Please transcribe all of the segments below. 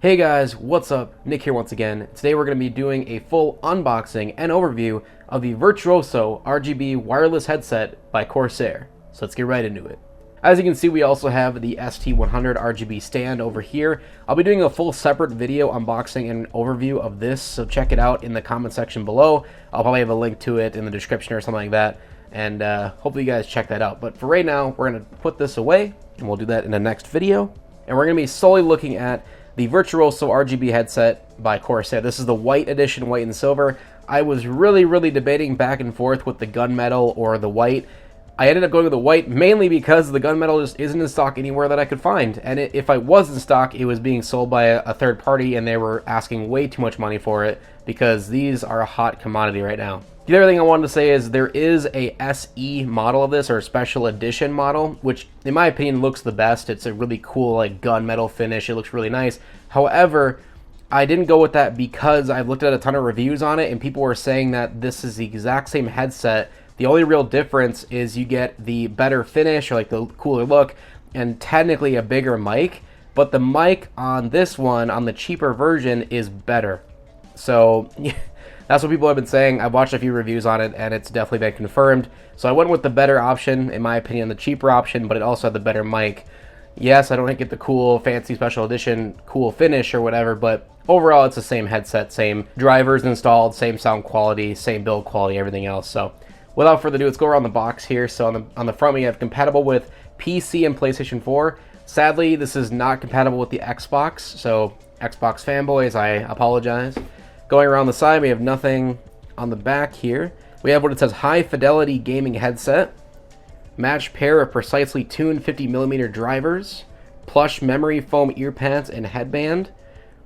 Hey guys, what's up? Nick here once again. Today we're going to be doing a full unboxing and overview of the Virtuoso RGB wireless headset by Corsair. So let's get right into it. As you can see, we also have the ST100 RGB stand over here. I'll be doing a full separate video unboxing and overview of this, so check it out in the comment section below. I'll probably have a link to it in the description or something like that, and hopefully you guys check that out. But for right now, we're going to put this away, and we'll do that in the next video. And we're going to be solely looking at the Virtuoso RGB headset by Corsair. This is the white edition, white and silver. I was really debating back and forth with the gunmetal or the white. I ended up going with the white mainly because the gunmetal just isn't in stock anywhere that I could find. And if I was in stock, it was being sold by a third party, and they were asking way too much money for it because these are a hot commodity right now. The other thing I wanted to say is there is a SE model of this, or a special edition model, which in my opinion looks the best. It's a really cool like gunmetal finish. It looks really nice. However, I didn't go with that because I've looked at a ton of reviews on it and people were saying that this is the exact same headset. The only real difference is you get the better finish, or like the cooler look, and technically a bigger mic, but the mic on this one, on the cheaper version, is better. So that's what people have been saying. I've watched a few reviews on it, and it's definitely been confirmed. So I went with the better option, in my opinion, the cheaper option, but it also had the better mic. Yes, I don't get the cool, fancy special edition, cool finish or whatever, but overall it's the same headset, same drivers installed, same sound quality, same build quality, everything else. So without further ado, let's go around the box here. So on the front we have compatible with PC and PlayStation 4. Sadly, this is not compatible with the Xbox, so Xbox fanboys, I apologize. Going around the side, we have nothing on the back here. We have what it says, high fidelity gaming headset, matched pair of precisely tuned 50mm drivers, plush memory foam ear pads and headband,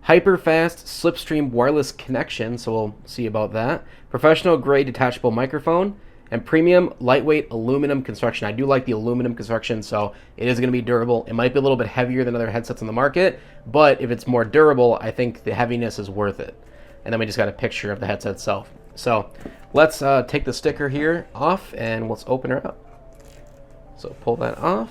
hyper fast slipstream wireless connection, so we'll see about that, professional grade detachable microphone, and premium lightweight aluminum construction. I do like the aluminum construction, so it is going to be durable. It might be a little bit heavier than other headsets on the market, but if it's more durable, I think the heaviness is worth it. And then we just got a picture of the headset itself. So let's take the sticker here off and let's open her up. So pull that off.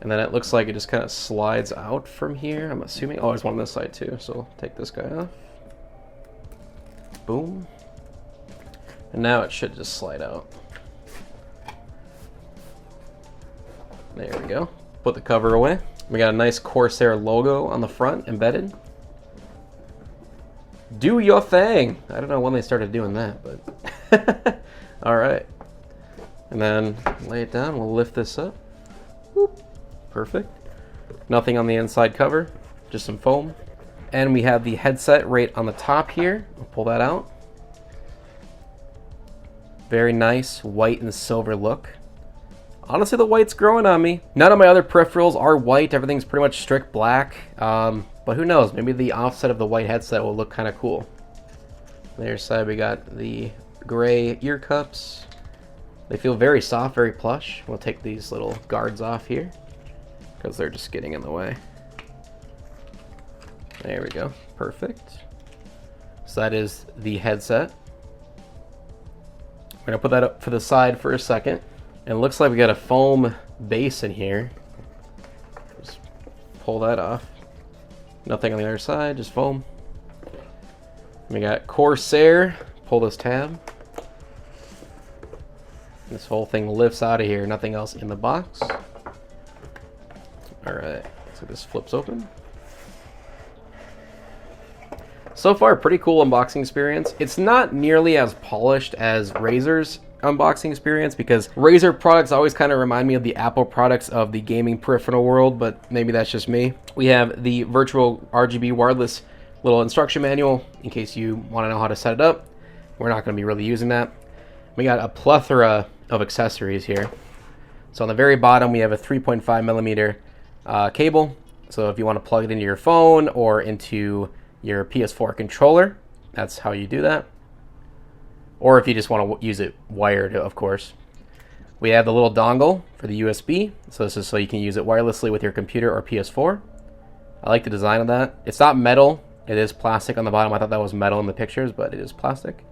And then it looks like it just kind of slides out from here, I'm assuming. Oh, there's one on this side too. So we'll take this guy off. Boom. And now it should just slide out. There we go. Put the cover away. We got a nice Corsair logo on the front embedded. Do your thing. I don't know when they started doing that, but all right. And then lay it down. We'll lift this up. Whoop. Perfect. Nothing on the inside cover, just some foam. And we have the headset right on the top here. We'll pull that out. Very nice white and silver look. Honestly, the white's growing on me. None of my other peripherals are white. Everything's pretty much strict black. But who knows? Maybe the offset of the white headset will look kind of cool. There's side we got the gray ear cups. They feel very soft, very plush. We'll take these little guards off here because they're just getting in the way. There we go. Perfect. So that is the headset. We're going to put that up to the side for a second. And it looks like we got a foam base in here. Just pull that off. Nothing on the other side, just foam. We got Corsair. Pull this tab. This whole thing lifts out of here. Nothing else in the box. Alright, so this flips open. So far, pretty cool unboxing experience. It's not nearly as polished as Razer's unboxing experience, because Razer products always kind of remind me of the Apple products of the gaming peripheral world, but maybe that's just me. We have the Virtual RGB wireless little instruction manual in case you want to know how to set it up. We're not going to be really using that. We got a plethora of accessories here. So on the very bottom we have a 3.5mm cable, so if you want to plug it into your phone or into your PS4 controller, that's how you do that. Or if you just want to use it wired, of course. We have the little dongle for the USB. So this is so you can use it wirelessly with your computer or PS4. I like the design of that. It's not metal. It is plastic on the bottom. I thought that was metal in the pictures, but it is plastic.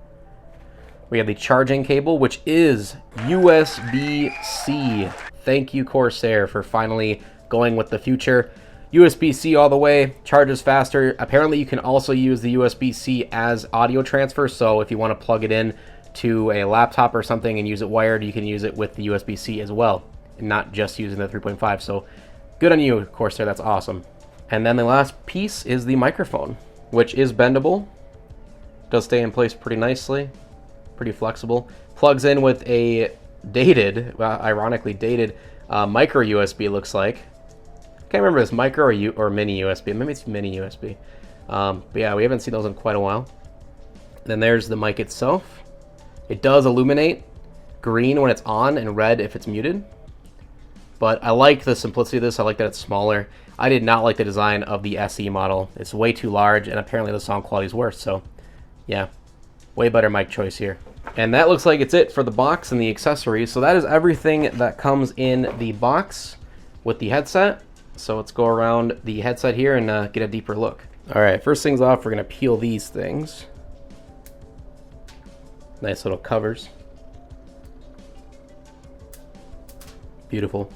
We have the charging cable, which is USB-C. Thank you, Corsair, for finally going with the future. USB-C all the way, charges faster. Apparently you can also use the USB-C as audio transfer, so if you want to plug it in to a laptop or something and use it wired, you can use it with the USB-C as well, and not just using the 3.5. So good on you, Corsair, that's awesome. And then the last piece is the microphone, which is bendable. Does stay in place pretty nicely, pretty flexible. Plugs in with a dated, well, ironically dated, micro USB, looks like. Can't remember if it's micro or mini USB. Maybe it's mini USB. But yeah, we haven't seen those in quite a while. Then there's the mic itself. It does illuminate green when it's on and red if it's muted. But I like the simplicity of this. I like that it's smaller. I did not like the design of the SE model. It's way too large, and apparently the sound quality is worse. So yeah, way better mic choice here. And that looks like it's it for the box and the accessories. So that is everything that comes in the box with the headset. So let's go around the headset here and get a deeper look. All right, first things off, we're gonna peel these things. Nice little covers. Beautiful.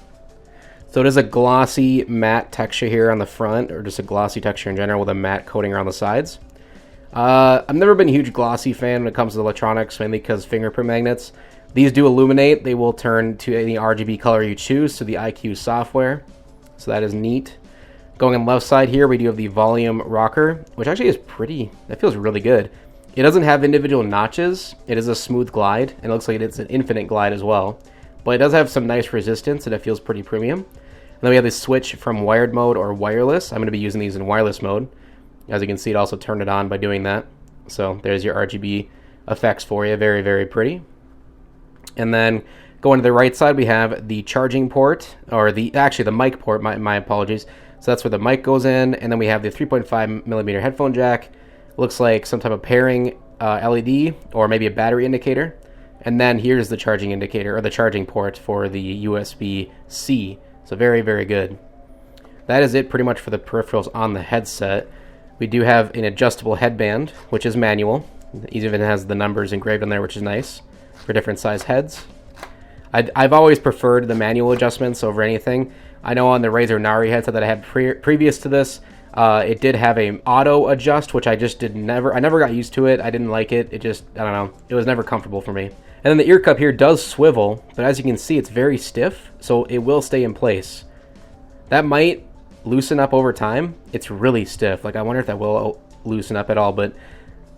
So it is a glossy matte texture here on the front, or just a glossy texture in general with a matte coating around the sides. I've never been a huge glossy fan when it comes to electronics, mainly because fingerprint magnets. These do illuminate. They will turn to any RGB color you choose to the iQ software. So that is neat. Going on the left side here, we do have the volume rocker, which actually is pretty, that feels really good. It doesn't have individual notches. It is a smooth glide, and it looks like it's an infinite glide as well. But it does have some nice resistance, and it feels pretty premium. And then we have this switch from wired mode or wireless. I'm going to be using these in wireless mode. As you can see, it also turned it on by doing that. So there's your RGB effects for you. Very, very pretty. And then going to the right side, we have the charging port, or actually the mic port, my apologies. So that's where the mic goes in, and then we have the 3.5 millimeter headphone jack. Looks like some type of pairing LED, or maybe a battery indicator. And then here's the charging indicator, or the charging port for the USB-C. So very, very good. That is it pretty much for the peripherals on the headset. We do have an adjustable headband, which is manual. It even has the numbers engraved on there, which is nice for different size heads. I've always preferred the manual adjustments over anything. I know on the Razer Nari headset that I had previous to this, it did have a auto adjust, which I just I never got used to it. I didn't like it. It just, I don't know, it was never comfortable for me. And then the ear cup here does swivel, but as you can see, it's very stiff, so it will stay in place. That might loosen up over time. It's really stiff. Like, I wonder if that will loosen up at all, but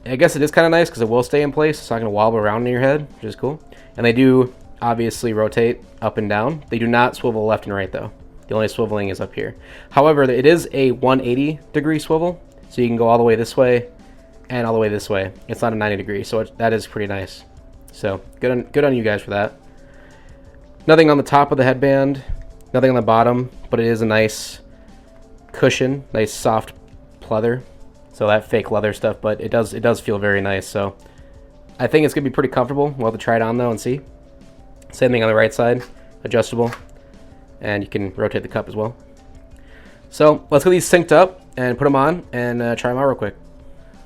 I guess it is kind of nice because it will stay in place. It's not going to wobble around in your head, which is cool. And they do obviously rotate up and down. They do not swivel left and right, though. The only swiveling is up here. However, it is a 180 degree swivel, so you can go all the way this way and all the way this way. It's not a 90 degree, so that is pretty nice. So good on you guys for that. Nothing on the top of the headband, nothing on the bottom, but it is a nice cushion, nice soft pleather. So that fake leather stuff, but it does feel very nice. So I think it's gonna be pretty comfortable. We'll have to try it on though and see. Same thing on the right side, adjustable, and you can rotate the cup as well. So let's get these synced up and put them on and try them out real quick.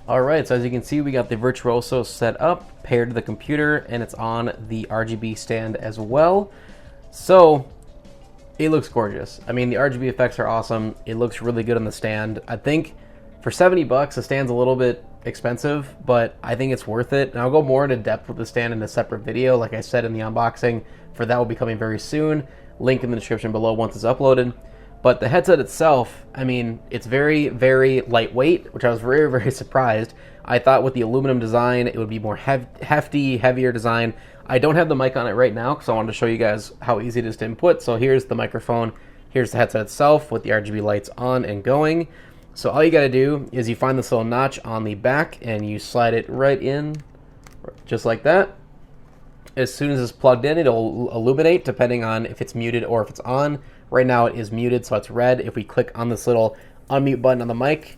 All right, so as you can see, we got the Virtuoso set up, paired to the computer, and it's on the RGB stand as well. So it looks gorgeous. I mean, the RGB effects are awesome. It looks really good on the stand. I think for 70 bucks, the stand's a little bit expensive, but I think it's worth it. And I'll go more into depth with the stand in a separate video, like I said in the unboxing. For that will be coming very soon. Link in the description below once it's uploaded. But the headset itself, I mean, it's very, very lightweight, which I was very, very surprised. I thought with the aluminum design, it would be more hefty, heavier design. I don't have the mic on it right now because I wanted to show you guys how easy it is to input. So here's the microphone. Here's the headset itself with the RGB lights on and going. So all you got to do is you find this little notch on the back and you slide it right in, just like that. As soon as it's plugged in, it'll illuminate depending on if it's muted or if it's on. Right now it is muted, so it's red. If we click on this little unmute button on the mic,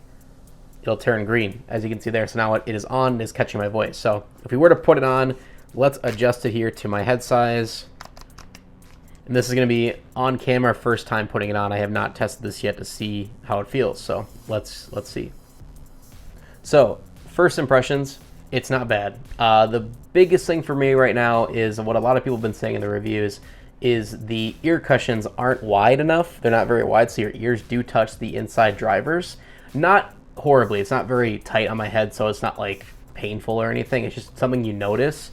it'll turn green, as you can see there. So now it is on and is catching my voice. So if we were to put it on, let's adjust it here to my head size. And this is going to be on camera first time putting it on. I have not tested this yet to see how it feels. So let's see. So first impressions, it's not bad. The biggest thing for me right now is what a lot of people have been saying in the reviews is the ear cushions aren't wide enough. They're not very wide, so your ears do touch the inside drivers. Not horribly. It's not very tight on my head, so it's not like painful or anything. It's just something you notice.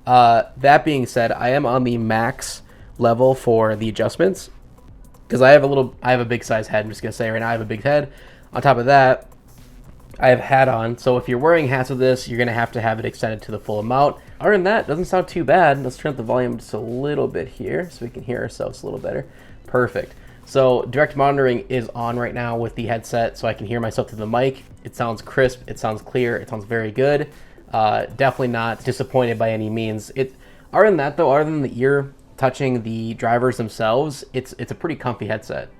That being said, I am on the max level for the adjustments because I have a big size head. I'm just gonna say right now I have a big head. On top of that, I have a hat on, so if you're wearing hats with this, you're gonna have to have it extended to the full amount. Other than that, it doesn't sound too bad. Let's turn up the volume just a little bit here so we can hear ourselves a little better. Perfect. So direct monitoring is on right now with the headset, so I can hear myself through the mic. It sounds crisp, it sounds clear, it sounds very good. Definitely not disappointed by any means. Other than that though, other than the ear touching the drivers themselves, it's a pretty comfy headset.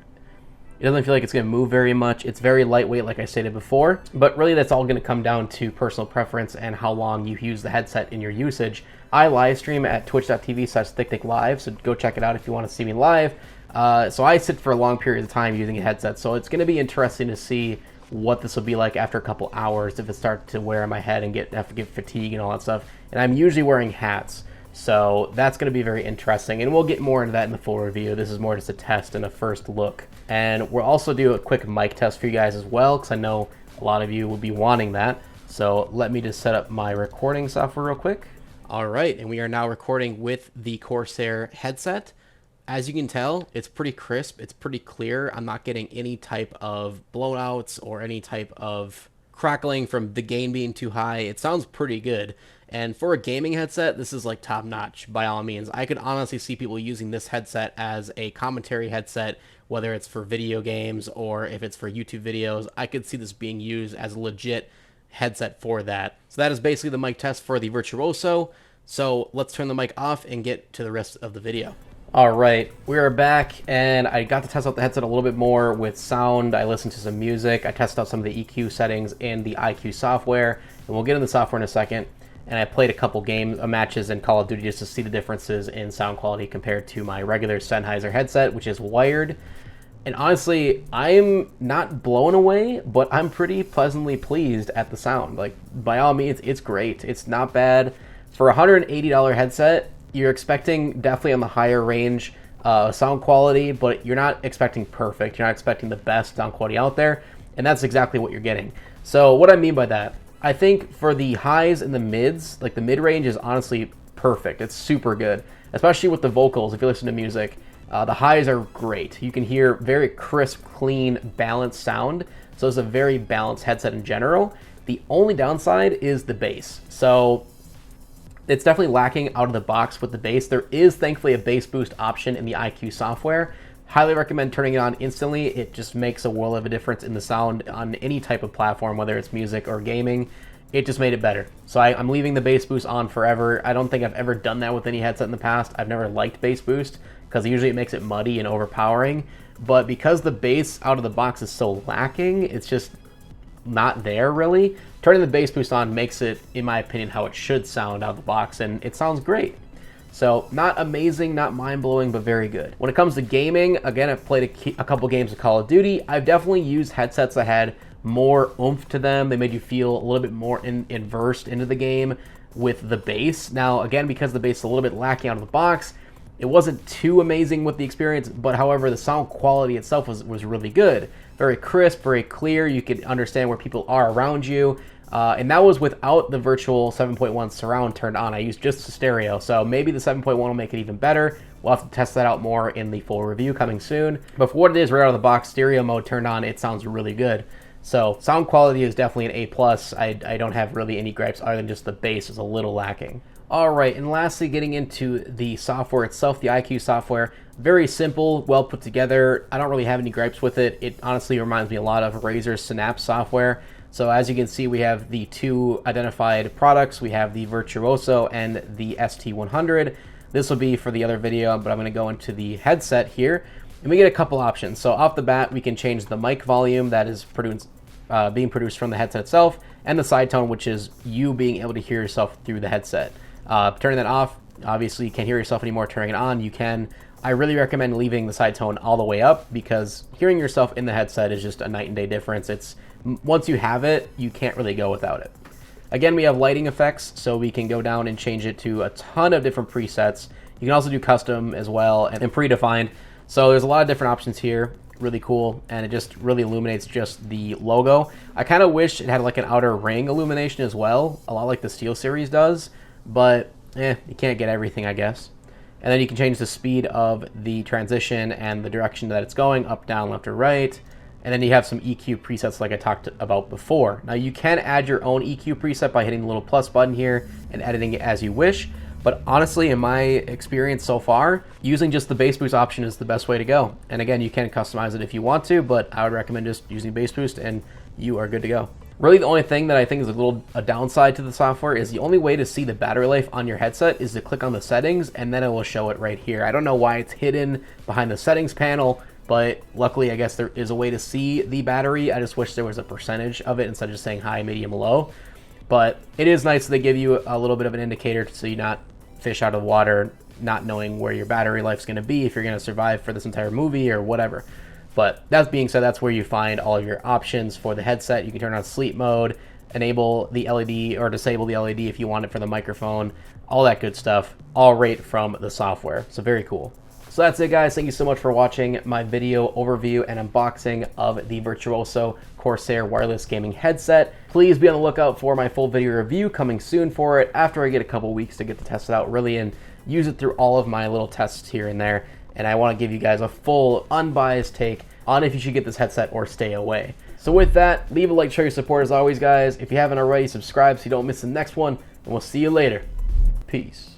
It doesn't feel like it's going to move very much. It's very lightweight, like I stated before. But really, that's all going to come down to personal preference and how long you use the headset in your usage. I live stream at twitch.tv/ThickThickLive, so go check it out if you want to see me live. So I sit for a long period of time using a headset, so it's going to be interesting to see what this will be like after a couple hours if it starts to wear on my head and have to get fatigue and all that stuff. And I'm usually wearing hats. So that's going to be very interesting, and we'll get more into that in the full review. This is more just a test and a first look. And we'll also do a quick mic test for you guys as well, because I know a lot of you will be wanting that. So let me just set up my recording software real quick. All right, and we are now recording with the Corsair headset. As you can tell, it's pretty crisp, it's pretty clear. I'm not getting any type of blownouts or any type of crackling from the gain being too high. It sounds pretty good. And for a gaming headset, this is like top notch by all means. I could honestly see people using this headset as a commentary headset, whether it's for video games or if it's for YouTube videos. I could see this being used as a legit headset for that. So that is basically the mic test for the Virtuoso. So let's turn the mic off and get to the rest of the video. All right, we are back, and I got to test out the headset a little bit more with sound. I listened to some music. I tested out some of the EQ settings in the IQ software, and we'll get into the software in a second. And I played a couple matches in Call of Duty just to see the differences in sound quality compared to my regular Sennheiser headset, which is wired. And honestly, I'm not blown away, but I'm pretty pleasantly pleased at the sound. Like, by all means, it's great. It's not bad. For a $180 headset, you're expecting definitely on the higher range sound quality, but you're not expecting perfect. You're not expecting the best sound quality out there, and that's exactly what you're getting. So what I mean by that, I think for the highs and the mids, like the mid-range is honestly perfect. It's super good, especially with the vocals. If you listen to music, the highs are great. You can hear very crisp, clean, balanced sound. So it's a very balanced headset in general. The only downside is the bass. So it's definitely lacking out of the box with the bass. There is thankfully a bass boost option in the IQ software. Highly recommend turning it on instantly. It just makes a world of a difference in the sound on any type of platform, whether it's music or gaming. It just made it better. So I'm leaving the bass boost on forever. I don't think I've ever done that with any headset in the past. I've never liked bass boost because usually it makes it muddy and overpowering. But because the bass out of the box is so lacking, it's just not there really. Turning the bass boost on makes it, in my opinion, how it should sound out of the box, and it sounds great. So not amazing, not mind-blowing, but very good. When it comes to gaming, again, I've played a couple games of Call of Duty. I've definitely used headsets that had more oomph to them. They made you feel a little bit more immersed into the game with the bass. Now, again, because the bass is a little bit lacking out of the box, it wasn't too amazing with the experience, but however, the sound quality itself was really good. Very crisp, very clear. You could understand where people are around you. And that was without the virtual 7.1 surround turned on. I used just the stereo, so maybe the 7.1 will make it even better. We'll have to test that out more in the full review coming soon. But for what it is right out of the box, stereo mode turned on, it sounds really good. So sound quality is definitely an A+. I don't have really any gripes other than just the bass is a little lacking. All right, and lastly, getting into the software itself, the IQ software. Very simple, well put together. I don't really have any gripes with it. It honestly reminds me a lot of Razer's Synapse software. So as you can see, we have the two identified products. We have the Virtuoso and the ST100. This will be for the other video, but I'm going to go into the headset here. And we get a couple options. So off the bat, we can change the mic volume that is being produced from the headset itself, and the side tone, which is you being able to hear yourself through the headset. Turning that off, obviously you can't hear yourself anymore. Turning it on, you can. I really recommend leaving the side tone all the way up because hearing yourself in the headset is just a night and day difference. Once you have it, you can't really go without it. Again, we have lighting effects, so we can go down and change it to a ton of different presets. You can also do custom as well and predefined. So there's a lot of different options here. Really cool, and it just really illuminates just the logo. I kind of wish it had like an outer ring illumination as well, a lot like the Steel Series does, but you can't get everything, I guess. And then you can change the speed of the transition and the direction that it's going, up, down, left, or right. And then you have some EQ presets like I talked about before. Now you can add your own EQ preset by hitting the little plus button here and editing it as you wish. But honestly, in my experience so far, using just the bass boost option is the best way to go. And again, you can customize it if you want to, but I would recommend just using bass boost and you are good to go. Really, the only thing that I think is a downside to the software is the only way to see the battery life on your headset is to click on the settings, and then it will show it right here. I don't know why it's hidden behind the settings panel, but luckily I guess there is a way to see the battery. I just wish there was a percentage of it instead of just saying high, medium, low. But it is nice that they give you a little bit of an indicator so you're not fish out of the water, not knowing where your battery life's going to be, if you're going to survive for this entire movie or whatever. But that being said, that's where you find all of your options for the headset. You can turn on sleep mode, enable the LED or disable the LED if you want it for the microphone, all that good stuff, all right from the software. So very cool. So that's it, guys. Thank you so much for watching my video overview and unboxing of the Virtuoso Corsair wireless gaming headset. Please be on the lookout for my full video review coming soon for it after I get a couple weeks to get to test it out really and use it through all of my little tests here and there. And I want to give you guys a full unbiased take on if you should get this headset or stay away. So with that, leave a like, show your support as always, guys. If you haven't already, subscribe so you don't miss the next one, and we'll see you later. Peace.